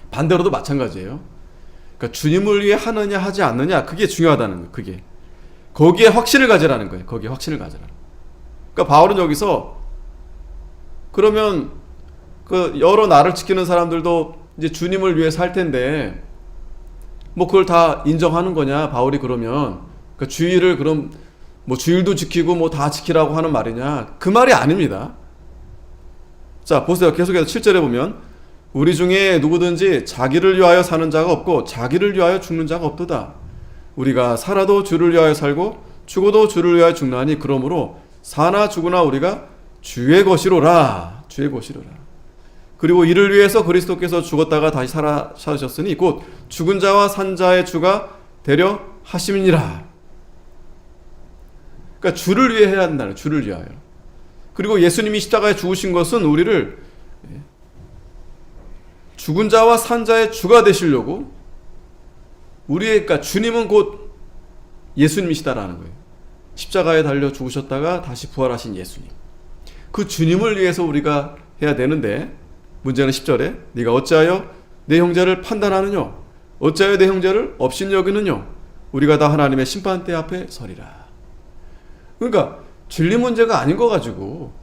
S1: 반대로도 마찬가지예요. 그러니까 주님을 위해 하느냐 하지 않느냐, 그게 중요하다는 거예요. 그게 거기에 확신을 가지라는 거예요. 거기에 확신을 가지라. 그러니까 바울은 여기서 그러면 그 여러 나를 지키는 사람들도 이제 주님을 위해 살 텐데 뭐 그걸 다 인정하는 거냐? 바울이 그러면 그러니까 주일을 그럼 뭐 주일도 지키고 뭐 다 지키라고 하는 말이냐? 그 말이 아닙니다. 자, 보세요. 계속해서 7절에 보면 우리 중에 누구든지 자기를 위하여 사는 자가 없고 자기를 위하여 죽는 자가 없도다. 우리가 살아도 주를 위하여 살고 죽어도 주를 위하여 죽나니 그러므로 사나 죽으나 우리가 주의 것이로라. 주의 것이로라. 그리고 이를 위해서 그리스도께서 죽었다가 다시 살아셨으니 곧 죽은 자와 산 자의 주가 되려 하심이니라. 그러니까 주를 위해 해야 한다는, 주를 위하여. 그리고 예수님이 십자가에 죽으신 것은 우리를 죽은 자와 산 자의 주가 되시려고, 우리의, 그러니까 주님은 곧 예수님이시다라는 거예요. 십자가에 달려 죽으셨다가 다시 부활하신 예수님. 그 주님을 위해서 우리가 해야 되는데, 문제는 10절에 네가 어찌하여 내 형제를 판단하느냐? 어찌하여 내 형제를 업신 여기느냐? 우리가 다 하나님의 심판대 앞에 서리라. 그러니까 진리 문제가 아닌 거 가지고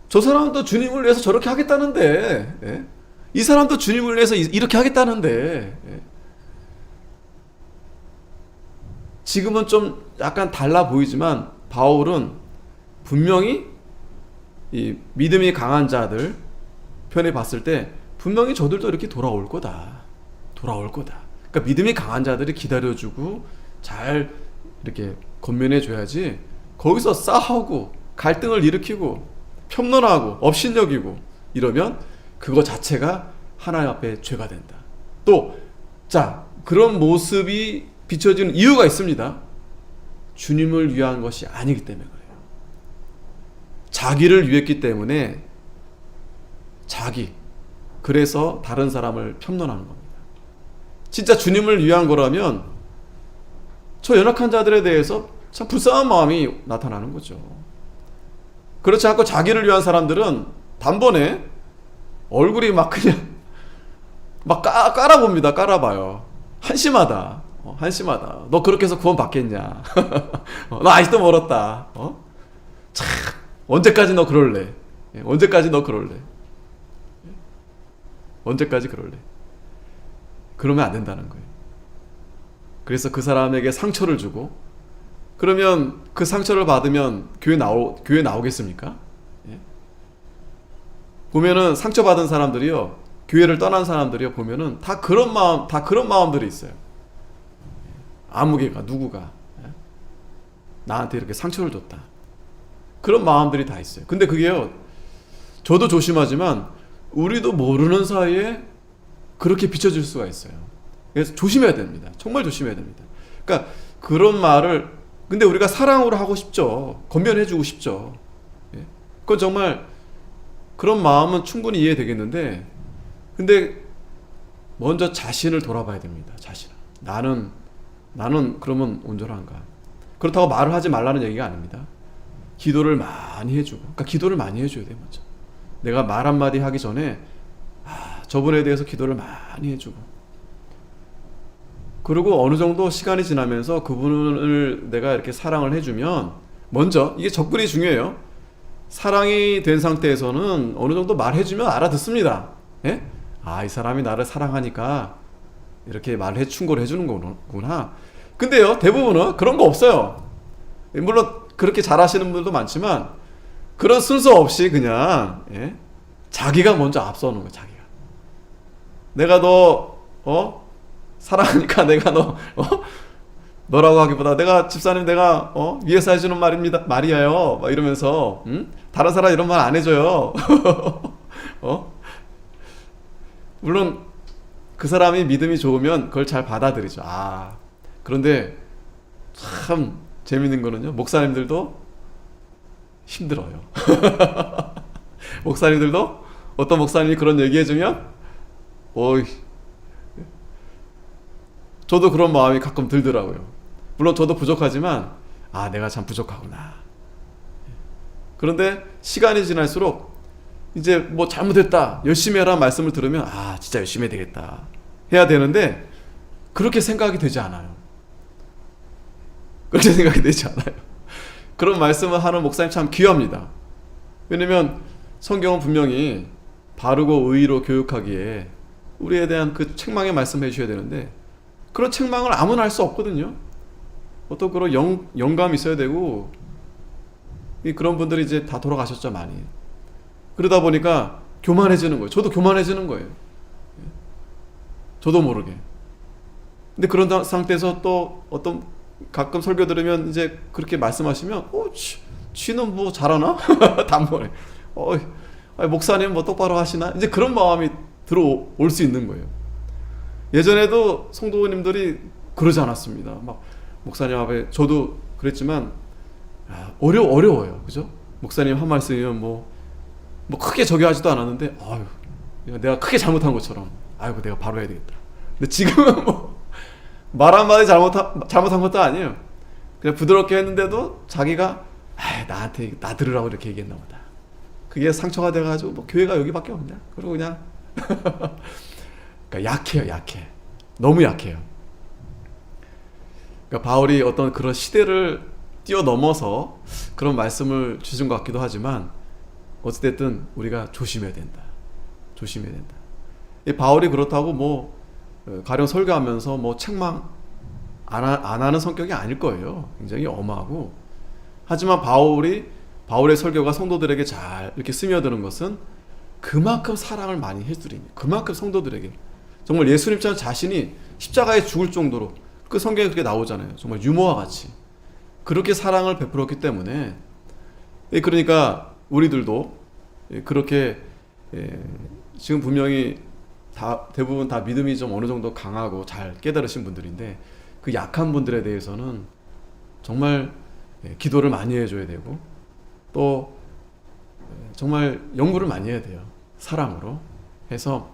S1: 저 사람도 주님을 위해서 저렇게 하겠다는데, 예? 이 사람도 주님을 위해서 이렇게 하겠다는데, 예? 지금은 좀 약간 달라 보이지만 바울은 분명히 이 믿음이 강한 자들 편에 봤을 때 분명히 저들도 이렇게 돌아올 거다. 그러니까 믿음이 강한 자들이 기다려주고 잘 이렇게 건면해 줘야지, 거기서 싸우고 갈등을 일으키고 편론하고 업신여기고 이러면 그거 자체가 하나님 앞에 죄가 된다. 또 자, 그런 모습이 비춰지는 이유가 있습니다. 주님을 위한 것이 아니기 때문에 그래요. 자기를 위했기 때문에 그래서 다른 사람을 편론하는 겁니다. 진짜 주님을 위한 거라면 저 연약한 자들에 대해서 참 불쌍한 마음이 나타나는 거죠. 그렇지 않고 자기를 위한 사람들은 단번에 얼굴이 막 그냥 막 깔아봅니다. 깔아봐요. 한심하다. 너 그렇게 해서 구원 받겠냐? 너 아직도 멀었다. 참 언제까지 너 그럴래? 언제까지 그럴래? 그러면 안 된다는 거예요. 그래서 그 사람에게 상처를 주고, 그러면 그 상처를 받으면 교회 나오겠습니까? 예? 보면은 상처받은 사람들이요, 교회를 떠난 사람들이요, 보면은 다 그런 마음들이 있어요. 아무개가 누구가 나한테 이렇게 상처를 줬다, 그런 마음들이 다 있어요. 근데 그게요, 저도 조심하지만 우리도 모르는 사이에 그렇게 비춰질 수가 있어요. 그래서 조심해야 됩니다. 정말 조심해야 됩니다. 그러니까 그런 말을, 근데 우리가 사랑으로 하고 싶죠. 건면해주고 싶죠. 예? 그건 정말 그런 마음은 충분히 이해되겠는데, 근데 먼저 자신을 돌아봐야 됩니다. 나는 그러면 온전한가? 그렇다고 말을 하지 말라는 얘기가 아닙니다. 기도를 많이 해주고, 그러니까 기도를 많이 해줘야 돼요. 먼저 내가 말 한마디 하기 전에 저분에 대해서 기도를 많이 해주고, 그리고 어느 정도 시간이 지나면서 그분을 내가 이렇게 사랑을 해주면, 먼저 이게 접근이 중요해요. 사랑이 된 상태에서는 어느 정도 말해주면 알아듣습니다. 예? 아, 이 사람이 나를 사랑하니까 이렇게 말해 충고를 해주는 거구나. 근데요, 대부분은 그런 거 없어요. 물론 그렇게 잘하시는 분들도 많지만 그런 순서 없이 그냥 예? 자기가 먼저 앞서는 거예요. 자기가 내가 너 사랑하니까 내가 너라고 하기보다 내가 집사님 내가 위해서 해주는 말이에요 막 이러면서 다른 사람 이런 말 안 해줘요. 물론 그 사람이 믿음이 좋으면 그걸 잘 받아들이죠. 그런데 참 재밌는 거는요, 목사님들도 힘들어요. 목사님들도 어떤 목사님이 그런 얘기해주면 어이, 저도 그런 마음이 가끔 들더라고요. 물론 저도 부족하지만 내가 참 부족하구나. 그런데 시간이 지날수록 이제 뭐 잘못했다 열심히 해라 말씀을 들으면 진짜 열심히 해야 되겠다 해야 되는데 그렇게 생각이 되지 않아요. 그렇게 생각이 되지 않아요. 그런 말씀을 하는 목사님 참 귀합니다. 왜냐면 성경은 분명히 바르고 의의로 교육하기에 우리에 대한 그 책망의 말씀을 해주셔야 되는데 그런 책망을 아무나 할 수 없거든요. 어떤 그런 영감이 있어야 되고 그런 분들이 이제 다 돌아가셨죠, 많이. 그러다 보니까 교만해지는 거예요. 저도 교만해지는 거예요. 저도 모르게. 근데 그런 상태에서 또 어떤 가끔 설교 들으면 이제 그렇게 말씀하시면 쥐는 뭐 잘하나? 단번에 목사님 뭐 똑바로 하시나? 이제 그런 마음이 들어올 수 있는 거예요. 예전에도 성도님들이 그러지 않았습니다. 막 목사님 앞에 저도 그랬지만 어려워요. 그죠? 목사님 한 말씀이면 뭐 크게 저기 하지도 않았는데 내가 크게 잘못한 것처럼 내가 바로 해야 되겠다. 근데 지금은 말 한마디 잘못한 것도 아니에요. 그냥 부드럽게 했는데도 자기가 나한테 나 들으라고 이렇게 얘기했나 보다. 그게 상처가 돼가지고 교회가 여기밖에 없냐? 그러고 그냥 그러니까 약해. 너무 약해요. 그러니까 바울이 어떤 그런 시대를 뛰어넘어서 그런 말씀을 주신 것 같기도 하지만 어찌됐든 우리가 조심해야 된다. 바울이 그렇다고 가령 설교하면서 책망 안 하는 성격이 아닐 거예요. 굉장히 엄하고. 하지만 바울의 설교가 성도들에게 잘 이렇게 스며드는 것은 그만큼 사랑을 많이 해주리니, 그만큼 성도들에게 정말 예수님처럼 자신이 십자가에 죽을 정도로 그 성경에 그렇게 나오잖아요. 정말 유모와 같이 그렇게 사랑을 베풀었기 때문에 그러니까 우리들도 그렇게 지금 분명히 대부분 다 믿음이 좀 어느 정도 강하고 잘 깨달으신 분들인데 그 약한 분들에 대해서는 정말 기도를 많이 해줘야 되고 또 정말 연구를 많이 해야 돼요. 사랑으로 해서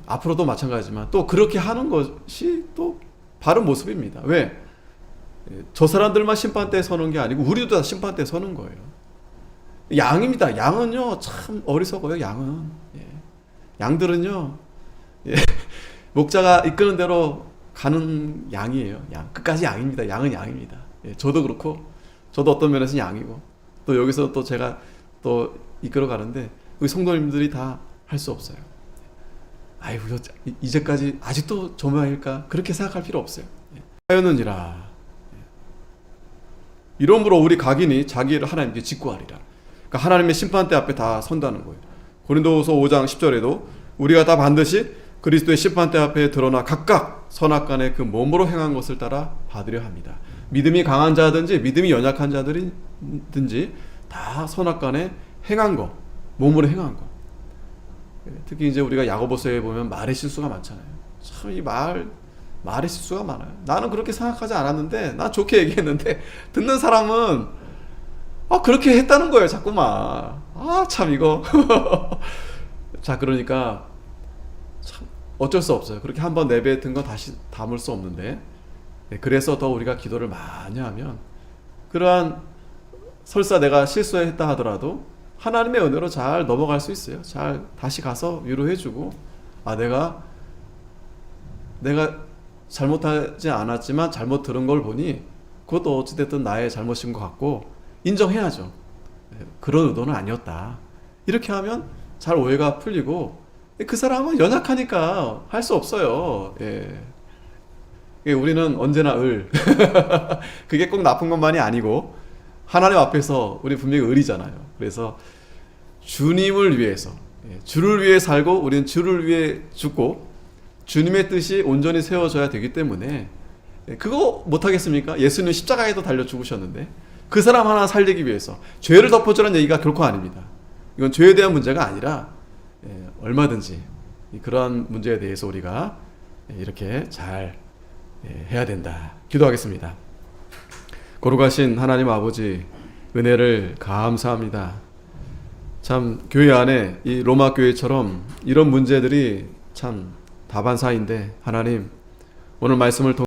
S1: 앞으로도 마찬가지지만 또 그렇게 하는 것이 또 바른 모습입니다. 왜? 저 사람들만 심판대에 서는 게 아니고 우리도 다 심판대에 서는 거예요. 양입니다. 양은요 참 어리석어요. 양들은요 목자가 이끄는 대로 가는 양이에요. 끝까지 양입니다. 양은 양입니다. 저도 그렇고 저도 어떤 면에서는 양이고 또 여기서 또 제가 또 이끌어 가는데 우리 성도님들이 다 할 수 없어요. 이제까지 아직도 저 모양일까? 그렇게 생각할 필요 없어요. 하였느니라. 이러므로 우리 각인이 자기를 하나님께 직구하리라. 그러니까 하나님의 심판대 앞에 다 선다는 거예요. 고린도후서 5장 10절에도 우리가 다 반드시 그리스도의 심판대 앞에 드러나 각각 선악간에 그 몸으로 행한 것을 따라 받으려 합니다. 믿음이 강한 자든지 믿음이 연약한 자들이든지 다 선악간에 행한 거, 몸으로 행한 거. 특히 이제 우리가 야고보서에 보면 말의 실수가 많잖아요. 참 이 말의 실수가 많아요. 나는 그렇게 생각하지 않았는데 난 좋게 얘기했는데 듣는 사람은 그렇게 했다는 거예요. 자꾸만 참 이거 자 그러니까 참 어쩔 수 없어요. 그렇게 한번 내뱉은 거 다시 담을 수 없는데 그래서 더 우리가 기도를 많이 하면 그러한 설사 내가 실수했다 하더라도 하나님의 은혜로 잘 넘어갈 수 있어요. 잘 다시 가서 위로해주고 내가 잘못하지 않았지만 잘못 들은 걸 보니 그것도 어찌됐든 나의 잘못인 것 같고 인정해야죠. 그런 의도는 아니었다. 이렇게 하면 잘 오해가 풀리고 그 사람은 연약하니까 할 수 없어요. 예. 우리는 언제나 그게 꼭 나쁜 것만이 아니고 하나님 앞에서 우리 분명히 을이잖아요. 그래서 주님을 위해서, 주를 위해 살고 우리는 주를 위해 죽고 주님의 뜻이 온전히 세워져야 되기 때문에 그거 못하겠습니까? 예수는 십자가에도 달려 죽으셨는데 그 사람 하나 살리기 위해서 죄를 덮어주라는 얘기가 결코 아닙니다. 이건 죄에 대한 문제가 아니라 얼마든지 그러한 문제에 대해서 우리가 이렇게 잘 해야 된다. 기도하겠습니다. 거룩하신 하나님 아버지, 은혜를 감사합니다. 참 교회 안에 이 로마 교회처럼 이런 문제들이 참 다반사인데 하나님, 오늘 말씀을 통해